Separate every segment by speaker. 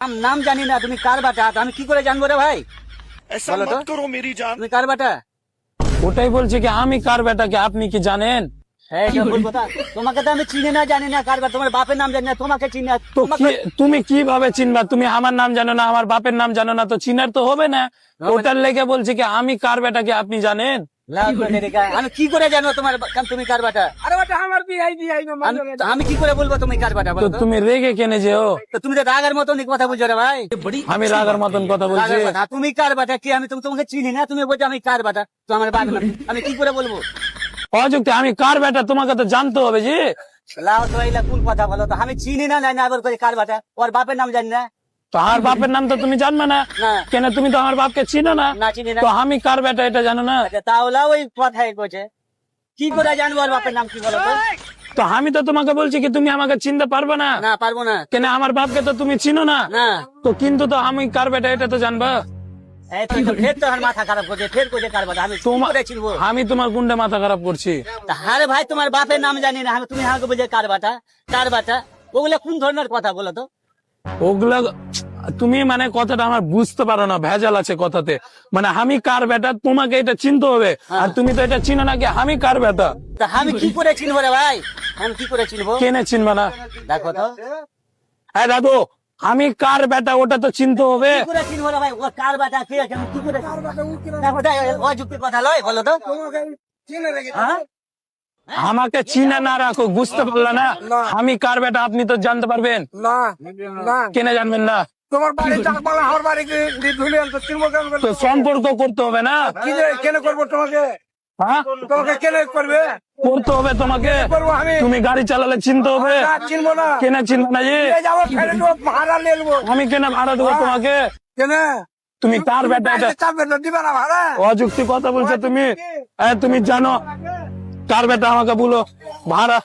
Speaker 1: নাম জানি না, তুমি কার বাটা, আমি কি করে জানবো রে ভাই?
Speaker 2: ऐसा
Speaker 1: बोलो तो।
Speaker 2: मत करो मेरी जान।
Speaker 1: তুমি কার বাটা?
Speaker 3: ওটাই বলছি কি আমি কার বেটাকে আপনি কি জানেন?
Speaker 1: হ্যাঁ, এটা ভুল কথা। তোমাকে তো আমি চিনি না, জানি না কার বাটা, তোমার বাপের নাম জানি না, তোমাকে চিনি না।
Speaker 3: তো
Speaker 1: তোমাকে
Speaker 3: তুমি কিভাবে চিনবা? তুমি আমার নাম জানো না, আমার বাপের নাম জানো না, তো চিনার তো হবে না। ওটার লেগে বলছি কি আমি কার বেটাকে আপনি জানেন?
Speaker 1: লাভ করে রেখা। আমি কি করে জানবো তোমার তুমি কার বাটা?
Speaker 4: আরে বেটা আমার বিয়াই
Speaker 1: আমি কি করে বলবো তুমি কার বাটা?
Speaker 3: তো
Speaker 1: বলো তো।
Speaker 3: তুমি রেগে কেনে যেও?
Speaker 1: তো তুমি তো রাগের মতন কথা বলছো রে ভাই।
Speaker 3: আমি রাগার মতন কথা বলছি?
Speaker 1: রাগের কথা। তুমি কার বাটা কি? আমি তোমাকে চিনি না, তুমি বলছো আমি কার বাটা, তো আমার বাপ না। আমি কি করে বলবো?
Speaker 3: অযুক্তি আমি কার বেটা তোমাকে তো জানতে হবে জি।
Speaker 1: লাও তো এইলা কোন কথা বলো তো? আমি চিনি না, জানি না, আবার করে কার বাটা, ওর বাপের নাম জানি না।
Speaker 3: তো আমার বাপের নাম তো তুমি জানবে না
Speaker 1: না।
Speaker 3: কেন? তুমি তো আমার বাপকে চিনো না।
Speaker 1: না চিনি না।
Speaker 3: তো আমি কার বেটা এটা জানো না?
Speaker 1: আচ্ছা, তাহলে ওই কথাই বলছে, কি করে জানবো ওর বাপের নাম কি বলো তো?
Speaker 3: তো আমি তো তোমাকে বলছি কি তুমি আমাকে চিনতে পারবে না
Speaker 1: না, পারবো না।
Speaker 3: কেন? আমার বাপকে তো তুমি চিনো না।
Speaker 1: না।
Speaker 3: তো কিন্তু তো আমি কার বেটা এটা তো জানবা।
Speaker 1: এই তো ফের তো আমার মাথা খারাপ করছে, ফের করছে কার বাটা, আমি কি করে চিনবো?
Speaker 3: আমি তোমার গুন্ডে মাথা খারাপ করছি?
Speaker 1: আরে ভাই, তোমার বাপের নাম জানি না, তুমি আমাকে বলছে কার বাটা, কার বাটা, ওগুলা কোন ধরনের কথা বলো তো?
Speaker 3: ওগুলা তুমি মানে কথাটা আমার বুঝতে পারো না, ভেজাল আছে কথাতে। মানে আমি কার বেটা তোমাকে এটা চিনতে হবে, আর তুমি তো এটা চিনো না কি আমি কার বেটা।
Speaker 1: তা আমি কি করে চিনবো রে ভাই? আমি কি করে চিনবো?
Speaker 3: কেনে চিনবা না?
Speaker 1: দেখো তো,
Speaker 3: হ্যাঁ দাদু, আমি কার বেটা ওটা তো চিনতে হবে।
Speaker 1: কি করে চিনবো রে ভাই? ও কার বাটা কে আছে, আমি কি করে দেখো তাই অযুক্তির কথা লয়, বলো তো। হ্যাঁ?
Speaker 3: আমাকে চিনে না রাখো, বুঝতে পারলা না? আমি কার বেটা আপনি তো জানতে পারবেন,
Speaker 4: না না
Speaker 3: কেনে জানবেন না?
Speaker 4: তোমার বাড়ি চাকমালা আমার বাড়ি ধুলে আনতো চিনবো কেন?
Speaker 3: তো সম্পর্ক করতে হবে না?
Speaker 4: কি যে কেন করবো তোমাকে?
Speaker 3: হ্যাঁ,
Speaker 4: তোমাকে কেন করবে?
Speaker 3: করতে হবে তোমাকে।
Speaker 4: করবো আমি?
Speaker 3: তুমি গাড়ি চালালে চিনতে হবে।
Speaker 4: না চিনবো না।
Speaker 3: কেনে চিনবে না জি?
Speaker 4: এই যাবো ফেলে দেবো, ভাড়া নিয়ে নেবো।
Speaker 3: আমি কেন ভাড়া দেবো তোমাকে?
Speaker 4: কেন?
Speaker 3: তুমি কার বেটা এটা?
Speaker 4: চাপবে না, দিবে না ভাড়া?
Speaker 3: অযুক্তি কথা বলছো তুমি। তুমি জানো কার বেটা আমাকে বলো ভাড়া।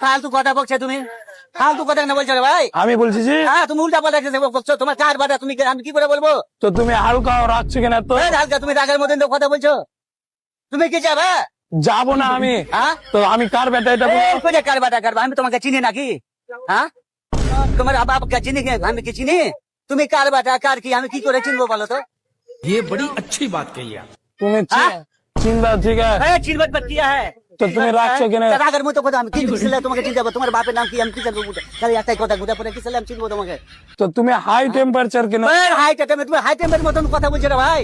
Speaker 1: ফালতু কথা বলছো তুমি, ফালতু কথা কেন বলছো রে ভাই?
Speaker 3: আমি বলছি জি।
Speaker 1: হ্যাঁ, তুমি উল্টা পাল্টা কিছু বলছো, তোমার কার বাটা, তুমি আমি কি করে বলবো?
Speaker 3: তো তুমি হালকা রাখছো কেন? তো
Speaker 1: এই হালকা, তুমি রাগের মতন তো কথা বলছো, তুমি কি যাবে?
Speaker 3: যাবো না আমি।
Speaker 1: হ্যাঁ,
Speaker 3: তো আমি কার বেটা এটা বলো?
Speaker 1: এই কই যে কার বাটা, কার বাটা? আমি তোমাকে চিনি নাকি? হ্যাঁ, তোমার বাপকে চিনি কি? আমি কি চিনি? তুমি কার বাটা, কার কি, আমি কি করে চিনবো বলো তো?
Speaker 5: ये बड़ी अच्छी बात कही आप।
Speaker 3: তুমি
Speaker 1: হ্যাঁ?
Speaker 3: চিনবা ঠিক আছে?
Speaker 1: এই চিনবাদ বাদ কিয়া হ্যাঁ?
Speaker 3: তো তুমি রাখছো কেন?
Speaker 1: তা রাগের মতো কথা, আমি কি ছিল তোমাকে চিনতে যাবো? তোমার বাপের নাম কি, আমি কি জানবো? খালি একটাই কথা, গুদা পরে কি ছিল, আমি চিনবো তোমাকে?
Speaker 3: তো তুমি হাই টেম্পারেচার কেন?
Speaker 1: হাই টেম্পারেচার মতন কথা বলছো রে ভাই।